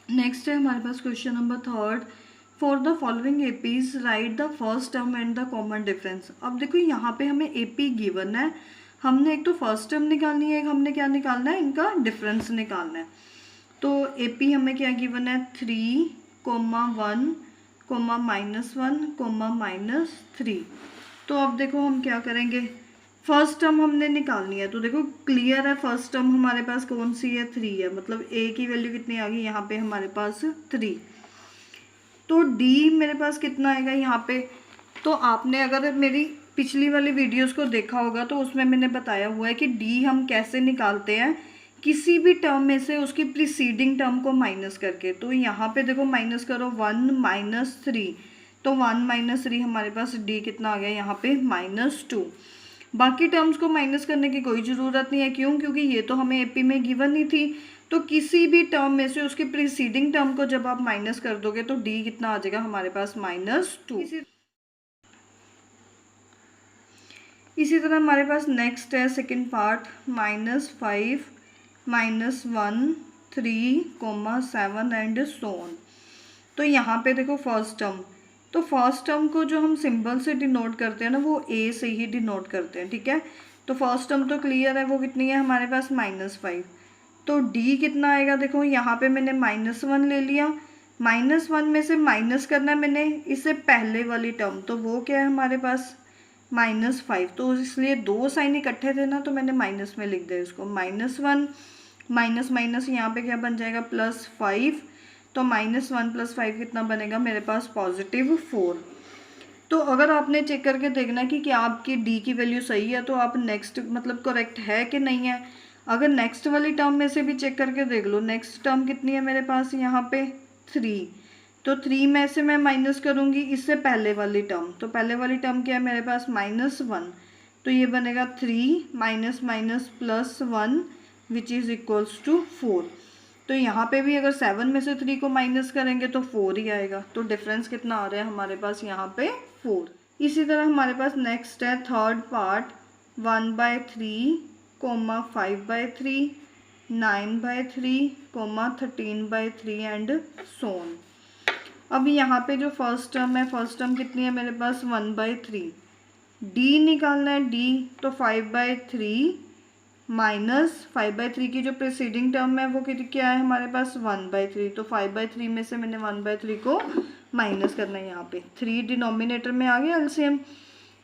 Next है हमारे पास question number third, for the following APs write the first term and the common difference. अब देखो यहाँ पे हमें एपी गिवन है, हमने एक तो फर्स्ट टर्म निकालनी है, एक हमने क्या निकालना है, इनका डिफरेंस निकालना है। तो एपी हमें क्या गिवन है, 3, 1, -1, -3। तो अब देखो हम क्या करेंगे, फर्स्ट टर्म हमने निकालनी है। तो देखो क्लियर है, फर्स्ट टर्म हमारे पास कौन सी है, 3 है, मतलब ए की वैल्यू कितनी आ गई यहाँ पे हमारे पास 3। तो डी मेरे पास कितना आएगा यहाँ पे। तो आपने अगर मेरी पिछली वाली वीडियोस को देखा होगा तो उसमें मैंने बताया हुआ है कि डी हम कैसे निकालते हैं, किसी भी टर्म में से उसकी प्रीसीडिंग टर्म को माइनस करके। तो यहाँ पे देखो माइनस करो 1 - 3, तो 1 - 3 हमारे पास डी कितना आ गया यहाँ पे -2। बाकी टर्म्स को माइनस करने की कोई ज़रूरत नहीं है, क्यों, क्योंकि ये तो हमें एपी में गिवन ही थी। तो किसी भी टर्म में से उसके प्रीसीडिंग टर्म को जब आप माइनस कर दोगे तो डी कितना आ जाएगा हमारे पास -2। इसी तरह हमारे पास नेक्स्ट है second part, -5, -1, 3, 7 and so on. तो यहाँ पे देखो फर्स्ट टर्म, तो फर्स्ट टर्म को जो हम सिंबल से डिनोट करते हैं ना, वो ए से ही डिनोट करते हैं, ठीक है। तो फर्स्ट टर्म तो क्लियर है, वो कितनी है हमारे पास -5। तो डी कितना आएगा, देखो यहाँ पे मैंने -1 ले लिया, -1 में से माइनस करना है मैंने इससे पहले वाली टर्म, तो वो क्या है हमारे पास -5। तो इसलिए दो साइन इकट्ठे थे ना, तो मैंने माइनस में लिख दिया इसको, -1 माइनस माइनस यहाँ पे क्या बन जाएगा +5। तो -1 + 5 कितना बनेगा मेरे पास +4। तो अगर आपने चेक करके देखना है कि क्या आपकी डी की वैल्यू सही है, तो आप नेक्स्ट मतलब करेक्ट है कि नहीं है। अगर नेक्स्ट वाली टर्म में से भी चेक करके देख लो, नेक्स्ट टर्म कितनी है मेरे पास यहाँ पे 3। तो 3 में से मैं माइनस करूँगी इससे पहले वाली टर्म, तो पहले वाली टर्म क्या है मेरे पास -1। तो ये बनेगा 3 -+1 विच इज़ इक्वल्स टू 4। तो यहाँ पे भी अगर 7 में से 3 को माइनस करेंगे तो 4 ही आएगा। तो डिफरेंस कितना आ रहा है हमारे पास यहाँ पे 4। इसी तरह हमारे पास नेक्स्ट है third part, 1/3, 5/3, 9/3, 13/3 and so on. अब यहाँ पे जो फर्स्ट टर्म है, फर्स्ट टर्म कितनी है मेरे पास 1/3। डी निकालना है डी, तो 5/3 -5/3 की जो प्रीसीडिंग टर्म है वो क्या है हमारे पास 1/3। तो 5/3 में से मैंने 1/3 को माइनस करना है, यहाँ पे 3 डिनोमिनेटर में आ गया एलसीएम।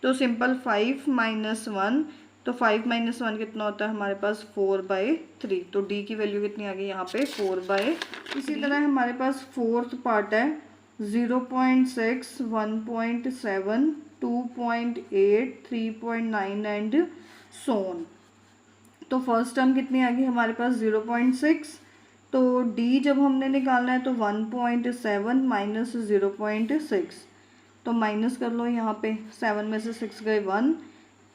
तो सिंपल 5 - 1, तो 5 - 1 कितना होता है हमारे पास 4/3। तो डी की वैल्यू कितनी आ गई यहाँ पे 4/3। इसी तरह हमारे पास फोर्थ पार्ट है 0.6, 1.7, 2.8, 3.9 एंड सो ऑन। तो फर्स्ट टर्म कितनी आ गई हमारे पास 0.6। तो डी जब हमने निकालना है तो 1.7 - 0.6, तो माइनस कर लो यहाँ पे, 7 में से 6 गए 1,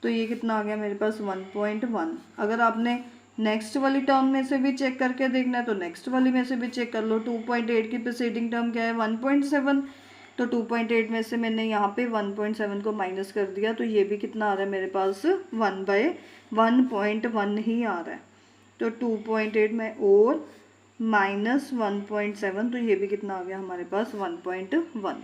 तो ये कितना आ गया मेरे पास 1.1। अगर आपने नेक्स्ट वाली टर्म में से भी चेक करके देखना है तो नेक्स्ट वाली में से भी चेक कर लो। 2.8 की प्रीसीडिंग टर्म क्या है 1.7, तो 2.8 में से मैंने यहाँ पे 1.7 को माइनस कर दिया, तो ये भी कितना आ रहा है मेरे पास 1/1.1 ही आ रहा है। तो 2.8 में और -1.7, तो ये भी कितना आ गया हमारे पास 1.1।